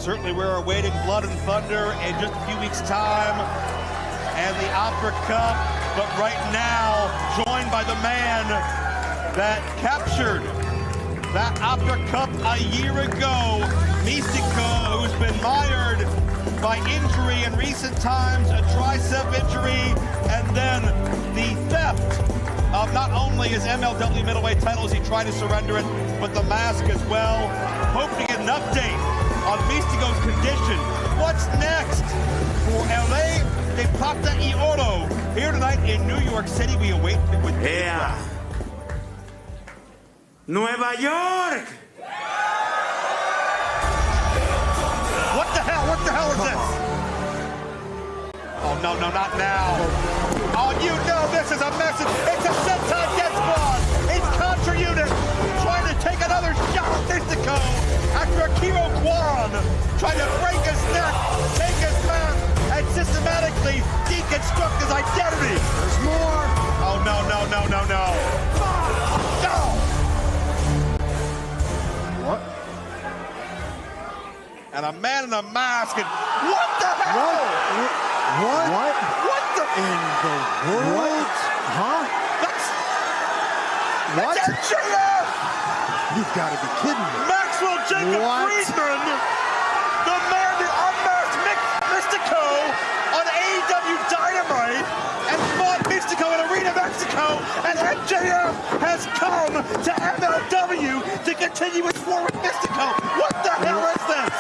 certainly we're awaiting Blood and Thunder in just a few weeks' time, and the Opera Cup. But right now, joined by the man that captured that Opera Cup a year ago, Místico, who's been mired by injury in recent times, a tricep injury, and then the theft of not only his MLW middleweight title as he tried to surrender it, but the mask as well. Hope to get an update on Místico's condition. What's next for LA de Plata y Oro? Here tonight in New York City, we await it with Nueva York! What the hell? What the hell is this? Oh, no, no, not now. Oh, you know this is a message. It's a Sentai Death Squad. It's Contra Unit trying to take another shot at Místico after Akira Kwan trying to break his neck, take his mask, and systematically deconstruct his identity. There's more. Oh, no, no, no, no, no. No! What? And a man in a mask, and what the hell? What? What the? In the world? What? Huh? That's MJF! You've got to be kidding me. Maxwell Jacob Friedman, the man that unmasked Místico on AEW Dynamite and fought Místico in Arena Mexico, and MJF has come to MLW to continue his war with Místico. What the hell is this?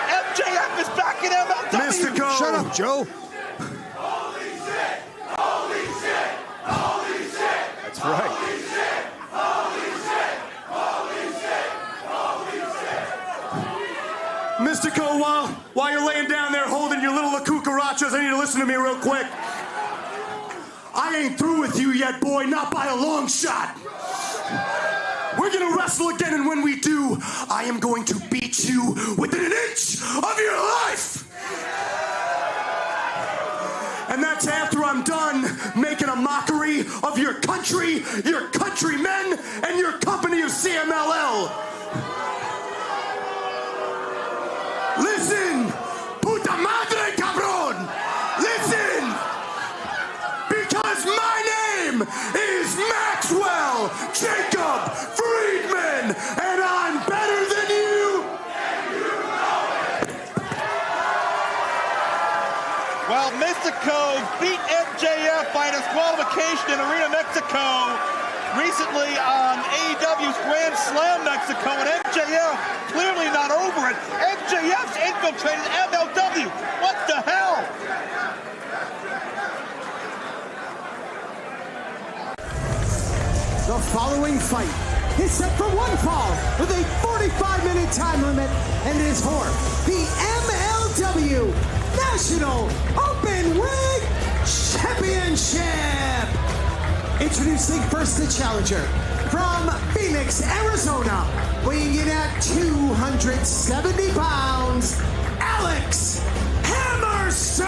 MJF is back in MLW. Místico! Shut up, Joe. Holy shit! Holy shit! Holy shit! That's right. Holy shit! Holy shit! Holy shit! Holy shit! Místico, while you're laying down there holding your little cucarachas, I need to listen to me real quick. I ain't through with you yet, boy, not by a long shot. We're gonna wrestle again, and when we do, I am going to beat you within an inch of your life! And that's after I'm done making a mockery of your country, your countrymen, and your company of CMLL. Listen! Puta madre, cabrón! Listen! Because my name is Maxwell Jacob Friedman, and I'm better than you! And you know it! Well, Místico beat MJF by disqualification in Arena Mexico recently on AEW's Grand Slam Mexico, and MJF clearly not over it. MJF's infiltrated MLW. What the hell? The following fight is set for one fall with a 45-minute time limit, and it is for the MLW National Openweight Championship. Introducing first the challenger from Phoenix, Arizona, weighing in at 270 pounds, Alex Hammerstone.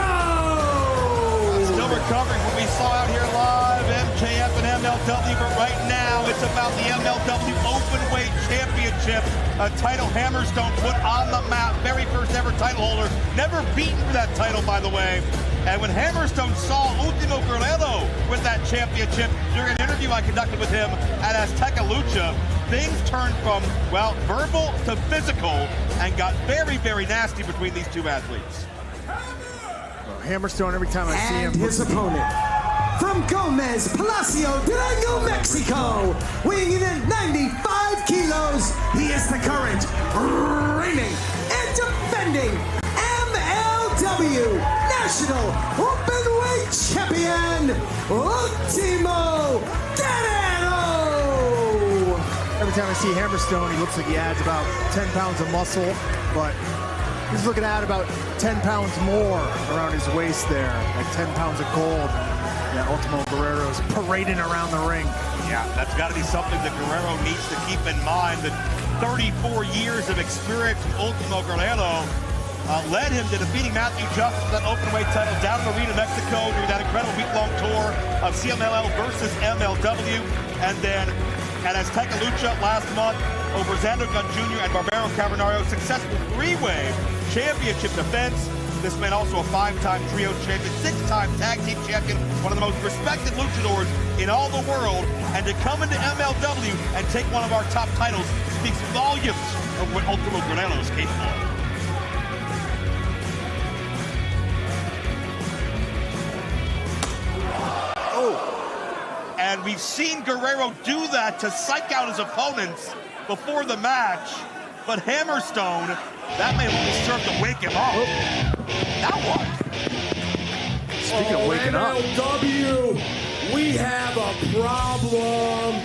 Still recovering from what we saw out here live, MJF and MLW, but right now it's about the MLW Openweight Championship, a title Hammerstone put on the map, very first ever title holder, never beaten for that title, by the way. And when Hammerstone saw Ultimo Guerrero with that championship during an interview I conducted with him at Azteca Lucha, things turned from, well, verbal to physical and got very, very nasty between these two athletes. Hammerstone, every time I see him. And his opponent, from Gomez Palacio, Durango, Mexico, weighing in at 95 kilos, he is the current, reigning, and defending MLW National Openweight Champion, Ultimo Guerrero. Every time I see Hammerstone, he looks like he adds about 10 pounds of muscle, but he's looking at about 10 pounds more around his waist there, like 10 pounds of gold. Yeah, Ultimo Guerrero's parading around the ring. Yeah, that's got to be something that Guerrero needs to keep in mind. That 34 years of experience from Ultimo Guerrero led him to defeating Matthew Justice for that openweight title down in Arena Mexico during that incredible week-long tour of CMLL versus MLW. And then And as Taika Lucha last month over Xander Gunn Jr. and Barbaro Cavernario, successful three-way championship defense. This man also a 5-time trio champion, 6-time tag team champion, one of the most respected luchadors in all the world. And to come into MLW and take one of our top titles speaks volumes of what Ultimo Guerrero is capable of. And we've seen Guerrero do that to psych out his opponents before the match. But Hammerstone, that may only serve to wake him up. Now what? Speaking of waking up. MLW, we have a problem.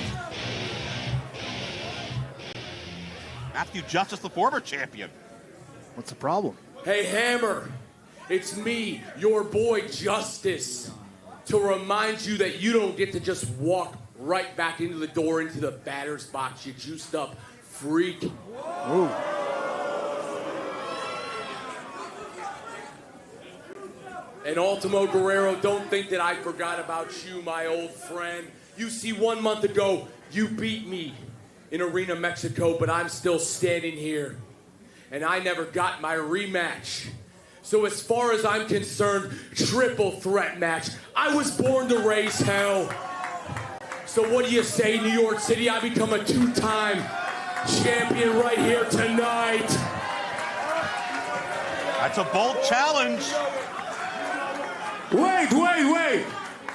Matthew Justice, the former champion. What's the problem? Hey, Hammer, it's me, your boy Justice, to remind you that you don't get to just walk right back into the door, into the batter's box, you juiced up freak. Ooh. And Ultimo Guerrero, don't think that I forgot about you, my old friend. You see, 1 month ago, you beat me in Arena Mexico, but I'm still standing here. And I never got my rematch. So as far as I'm concerned, triple threat match. I was born to raise hell. So what do you say, New York City? I become a 2-time champion right here tonight. That's a bold challenge. Wait.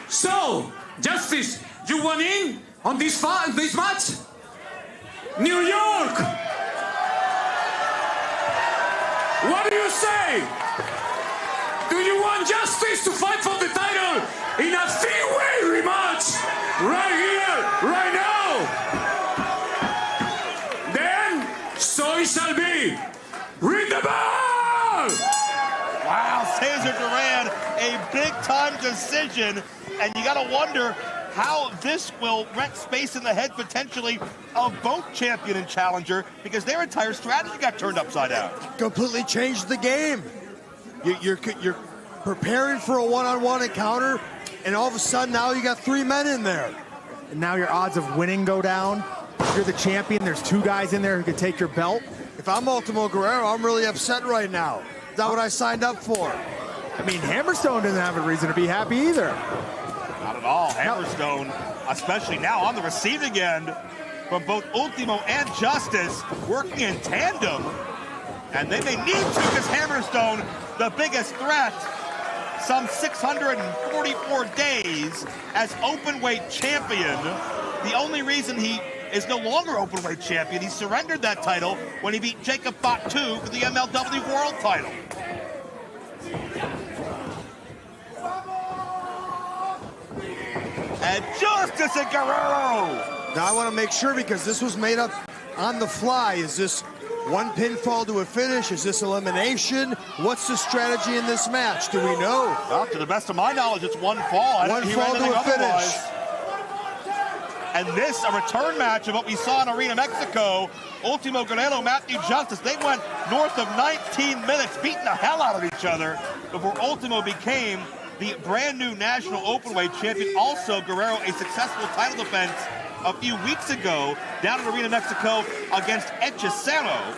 So, Justice, you won in on this match? New York! What do you say? Do you want Justice to fight for the title in a three-way rematch? Right here, right now! Then, so it shall be. Ring the bell! Wow, Cesar Duran, a big-time decision. And you got to wonder how this will rent space in the head potentially of both champion and challenger, because their entire strategy got turned upside down. Completely changed the game. You're preparing for a one-on-one encounter, and all of a sudden now you got 3 men in there. And now your odds of winning go down. If you're the champion, there's 2 guys in there who can take your belt. If I'm Ultimo Guerrero, I'm really upset right now. Is that what I signed up for? I mean, Hammerstone doesn't have a reason to be happy either. Not at all. Hammerstone, especially now on the receiving end from both Ultimo and Justice, working in tandem. And they may need to, because Hammerstone, the biggest threat, some 644 days as Openweight champion. The only reason he is no longer Openweight champion, he surrendered that title when he beat Jacob Friedman for the MLW World title. And Justice and Guerrero. Now I want to make sure, because this was made up on the fly. Is this one pinfall to a finish? Is this elimination? What's the strategy in this match? Do we know? Well, to the best of my knowledge, it's one fall. One fall to a finish. And this, a return match of what we saw in Arena Mexico. Ultimo Guerrero, Matthew Justice, they went north of 19 minutes, beating the hell out of each other before Ultimo became the brand new national Openweight champion. Also, Guerrero, a successful title defense a few weeks ago down in Arena Mexico against Hechicero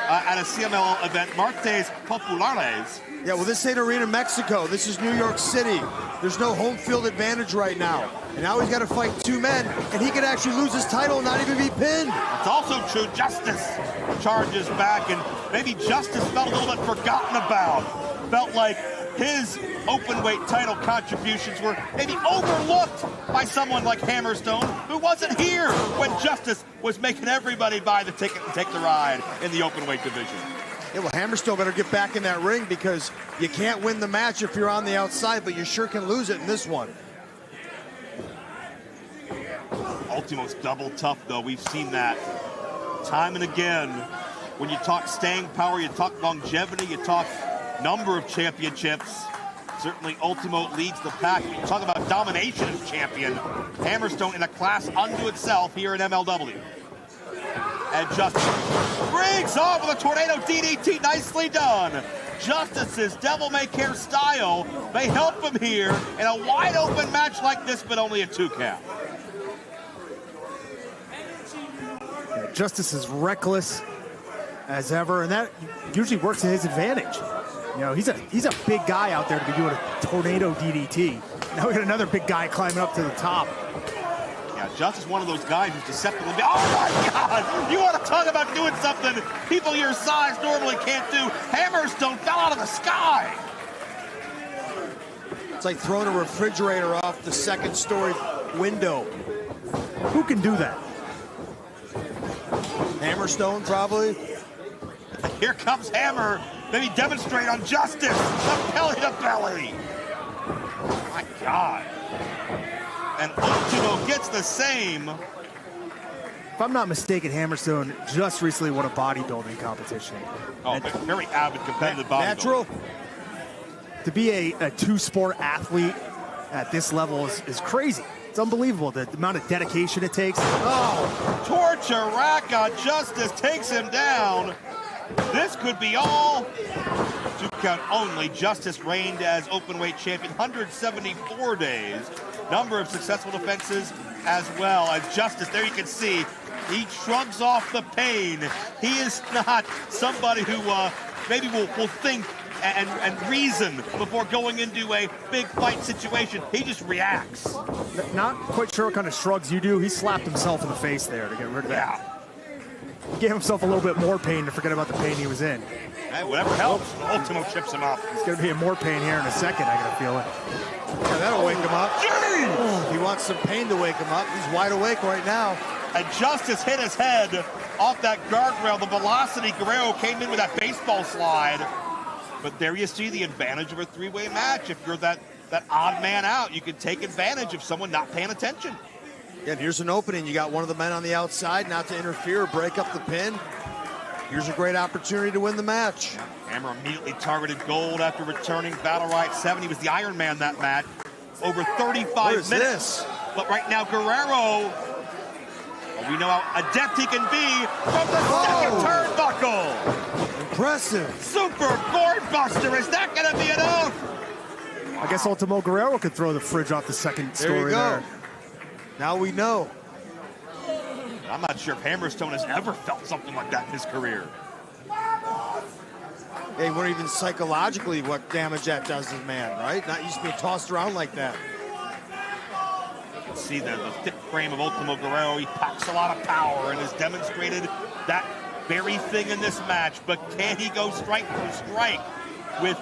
at a CML event, Martes Populares. Yeah, well, this ain't Arena Mexico. This is New York City. There's no home field advantage right now. And now he's got to fight 2 men, and he could actually lose his title and not even be pinned. It's also true, Justice charges back, and maybe Justice felt a little bit forgotten about. Felt like his Openweight title contributions were maybe overlooked by someone like Hammerstone, who wasn't here when Justice was making everybody buy the ticket and take the ride in the Openweight division. Yeah, well, Hammerstone better get back in that ring, because you can't win the match if you're on the outside, but you sure can lose it in this one. Ultimo's double tough, though. We've seen that time and again. When you talk staying power, you talk longevity, you talk number of championships. Certainly Ultimo leads the pack. You talk about domination as champion. Hammerstone in a class unto itself here in MLW. And Justice brings off with a tornado DDT. Nicely done. Justice's devil-may-care style may help him here in a wide-open match like this, but only a 2 count. Justice is reckless as ever, and that usually works to his advantage. You know, he's a big guy out there to be doing a tornado DDT. Now we got another big guy climbing up to the top. Yeah, Justice is one of those guys who's deceptively. Oh my God! You want to talk about doing something people your size normally can't do? Hammerstone fell out of the sky. It's like throwing a refrigerator off the second-story window. Who can do that? Hammerstone, probably. Here comes Hammer. Maybe demonstrate on Justice. The belly to belly. My God. And Ultimo gets the same. If I'm not mistaken, Hammerstone just recently won a bodybuilding competition. Oh, very avid competitive bodybuilder. Natural. To be a two-sport athlete at this level is crazy. It's unbelievable, the amount of dedication it takes. Oh, torture rack on Justice takes him down. This could be all. 2 count only. Justice reigned as Openweight champion 174 days. Number of successful defenses as well. As Justice, there you can see, he shrugs off the pain. He is not somebody who maybe will think and reason before going into a big fight situation. He just reacts. Not quite sure what kind of shrugs you do. He slapped himself in the face there to get rid of that. Yeah. He gave himself a little bit more pain to forget about the pain he was in. Hey, whatever helps. Ultimo chips him up. He's going to be in more pain here in a second, I got to feel it. Yeah, that'll wake him up. Jeez! If he wants some pain to wake him up, he's wide awake right now. And Justice hit his head off that guardrail. The velocity, Guerrero came in with that baseball slide. But there you see the advantage of a three-way match. If you're that odd man out, you can take advantage of someone not paying attention. Yeah, and here's an opening. You got one of the men on the outside, not to interfere, break up the pin. Here's a great opportunity to win the match. Hammer immediately targeted gold after returning Battle Riot 7. He was the Iron Man that match. Over 35 What is minutes. this? But right now, Guerrero, well, we know how adept he can be from the second turnbuckle. Impressive. Super board buster. Is that going to be enough? I guess Ultimo Guerrero could throw the fridge off the second story There you go. there. Now we know. I'm not sure if Hammerstone has ever felt something like that in his career. They weren't even psychologically what damage that does to the man, right? Not used to being tossed around like that. You can see the thick frame of Ultimo Guerrero. He packs a lot of power and has demonstrated that very thing in this match. But can he go strike for strike with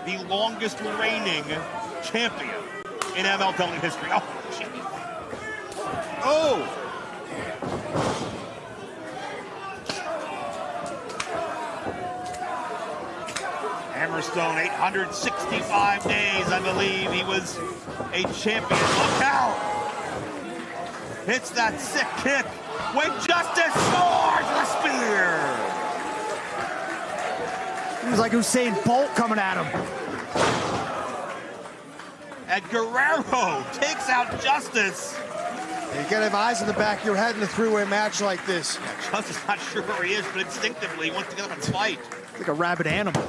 the longest reigning champion in MLW history? Oh, shit. Oh! Hammerstone, 865 days, I believe he was a champion. Look out! Hits that sick kick when Justice soars the spear. He was like Usain Bolt coming at him. And Guerrero takes out Justice. You gotta have eyes in the back of your head in a three-way match like this. Justice not sure where he is, but instinctively he wants to get up and fight. Like a rabid animal.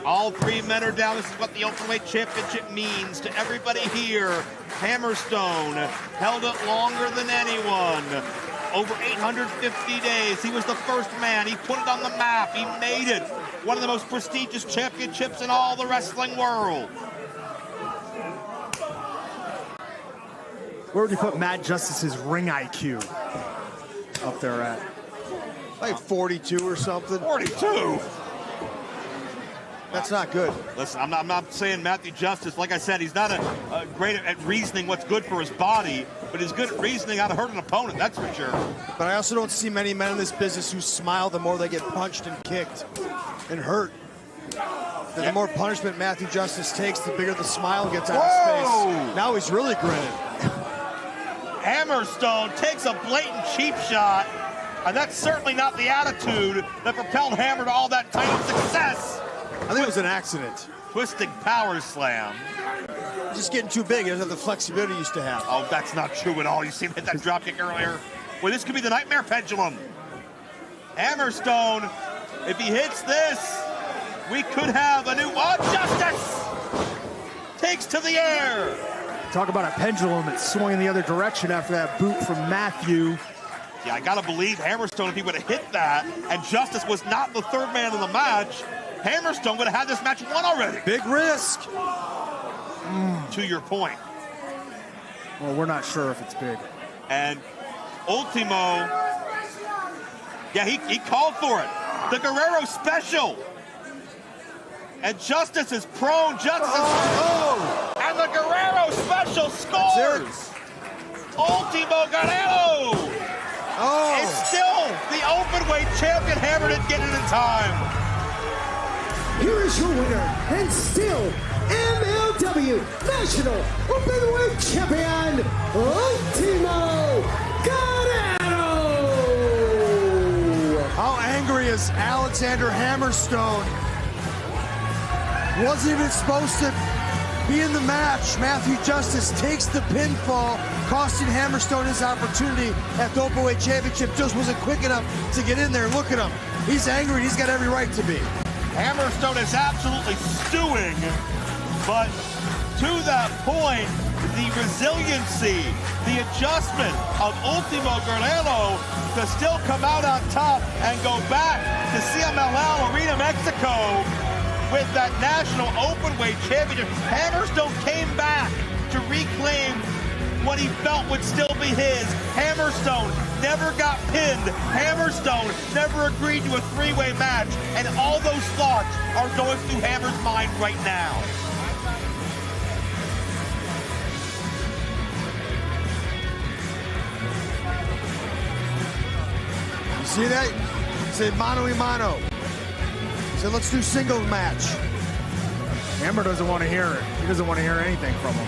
All 3 men are down. This is what the Openweight Championship means to everybody here. Hammerstone held it longer than anyone. Over 850 days. He was the first man. He put it on the map. He made it one of the most prestigious championships in all the wrestling world. Where would you put Matt Justice's ring IQ up there at? Like 42 or something. 42? That's not good. Listen, I'm not saying Matthew Justice. Like I said, he's not a great at reasoning what's good for his body, but he's good at reasoning how to hurt an opponent, that's for sure. But I also don't see many men in this business who smile the more they get punched and kicked and hurt. The more punishment Matthew Justice takes, the bigger the smile gets on his face. Now he's really grinning. Hammerstone takes a blatant cheap shot, and that's certainly not the attitude that propelled Hammer to all that title success. I think it was an accident. Twisting power slam. Just getting too big. He doesn't have the flexibility he used to have. Oh, that's not true at all. You see him hit that drop kick earlier. Well, this could be the nightmare pendulum. Hammerstone, if he hits this, we could have a new Justice takes to the air. Talk about a pendulum that swung in the other direction after that boot from Matthew. Yeah, I gotta believe Hammerstone, if he would have hit that, and Justice was not the third man in the match, Hammerstone would have had this match won already. Big risk. To your point. Well, we're not sure if it's big. And Ultimo, yeah, he called for it. The Guerrero special. And Justice is prone. Justice is and the Guerrero special scores. Ultimo Guerrero is still the Openweight champion. Hammer didn't get it in time. Here is your winner, and still MLW National Openweight Champion, Ultimo Guerrero. How angry is Alexander Hammerstone? Wasn't even supposed to be in the match. Matthew Justice takes the pinfall, costing Hammerstone his opportunity at the Openweight Championship. Just wasn't quick enough to get in there. Look at him. He's angry. He's got every right to be. Hammerstone is absolutely stewing, but to that point, the resiliency, the adjustment of Ultimo Guerrero to still come out on top and go back to CMLL Arena Mexico with that National Openweight Championship. Hammerstone came back to reclaim what he felt would still be his. Hammerstone never got pinned. Hammerstone never agreed to a three-way match. And all those thoughts are going through Hammer's mind right now. You see that? He said mano a mano. He said, let's do singles match. Hammer doesn't want to hear it. He doesn't want to hear anything from him.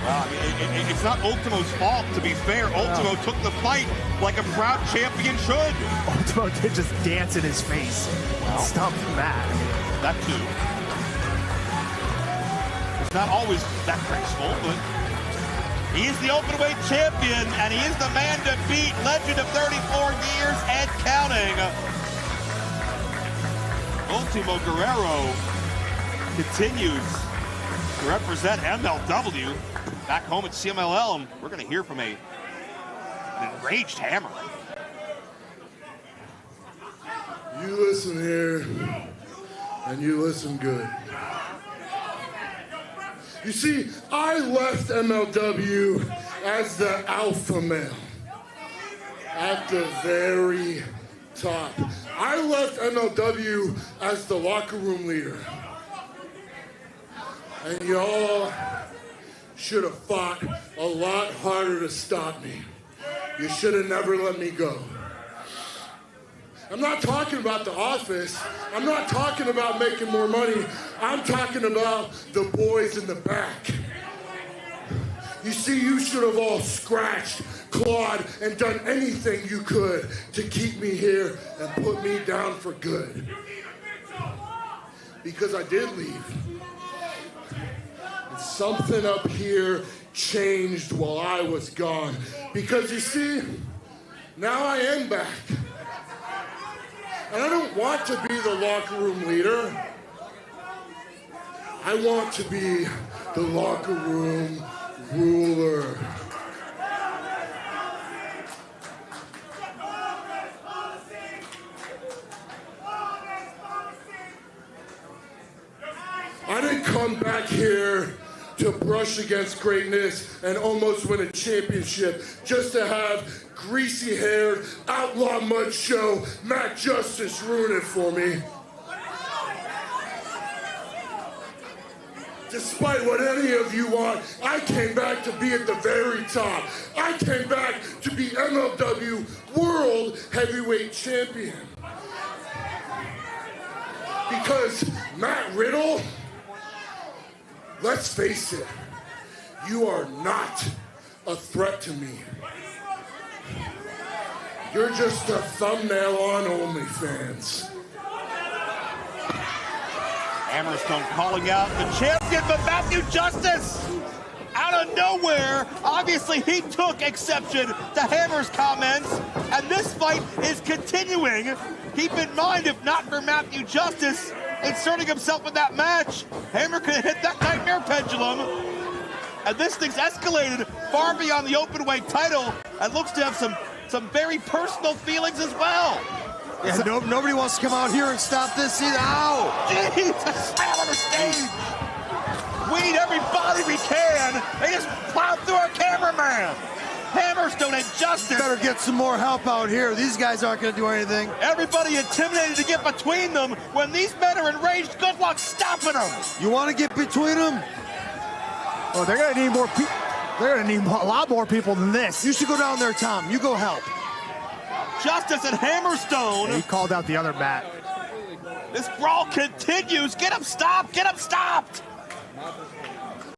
Well, I mean, it's not Ultimo's fault, to be fair. Ultimo took the fight like a proud champion should. Ultimo did just dance in his face. Well, stop that. That too. It's not always that graceful, but he is the Openweight champion, and he is the man to beat. Legend of 34 years and counting. Ultimo Guerrero continues to represent MLW back home at CMLL, and we're going to hear from an enraged Hammer. You listen here, and you listen good. You see, I left MLW as the alpha male at the very top. I left MLW as the locker room leader. And y'all should have fought a lot harder to stop me. You should have never let me go. I'm not talking about the office. I'm not talking about making more money. I'm talking about the boys in the back. You see, you should have all scratched, clawed, and done anything you could to keep me here and put me down for good. Because I did leave. And something up here changed while I was gone. Because you see, now I am back. And I don't want to be the locker room leader. I want to be the locker room ruler. I didn't come back here to brush against greatness and almost win a championship just to have greasy-haired, outlaw mud show Matt Justice ruin it for me. Despite what any of you want, I came back to be at the very top. I came back to be MLW World Heavyweight Champion. Because Matt Riddle, let's face it, you are not a threat to me. You're just a thumbnail on OnlyFans. Hammerstone calling out the champion, but Matthew Justice, out of nowhere, obviously he took exception to Hammer's comments, and this fight is continuing. Keep in mind, if not for Matthew Justice inserting himself in that match, Hammer could have hit that nightmare pendulum, and this thing's escalated far beyond the Openweight title and looks to have some some very personal feelings as well. Yeah, nobody wants to come out here and stop this either. Ow! Jesus, slam on the stage. We need every body we can. They just plowed through our cameraman. Hammerstone and Justice. Better get some more help out here. These guys aren't going to do anything. Everybody intimidated to get between them. When these men are enraged, good luck stopping them. You want to get between them? Well, they're going to need more people. They're going to need a lot more people than this. You should go down there, Tom. You go help. Justice and Hammerstone. He called out the other mat. This brawl continues. Get him stopped. Get him stopped.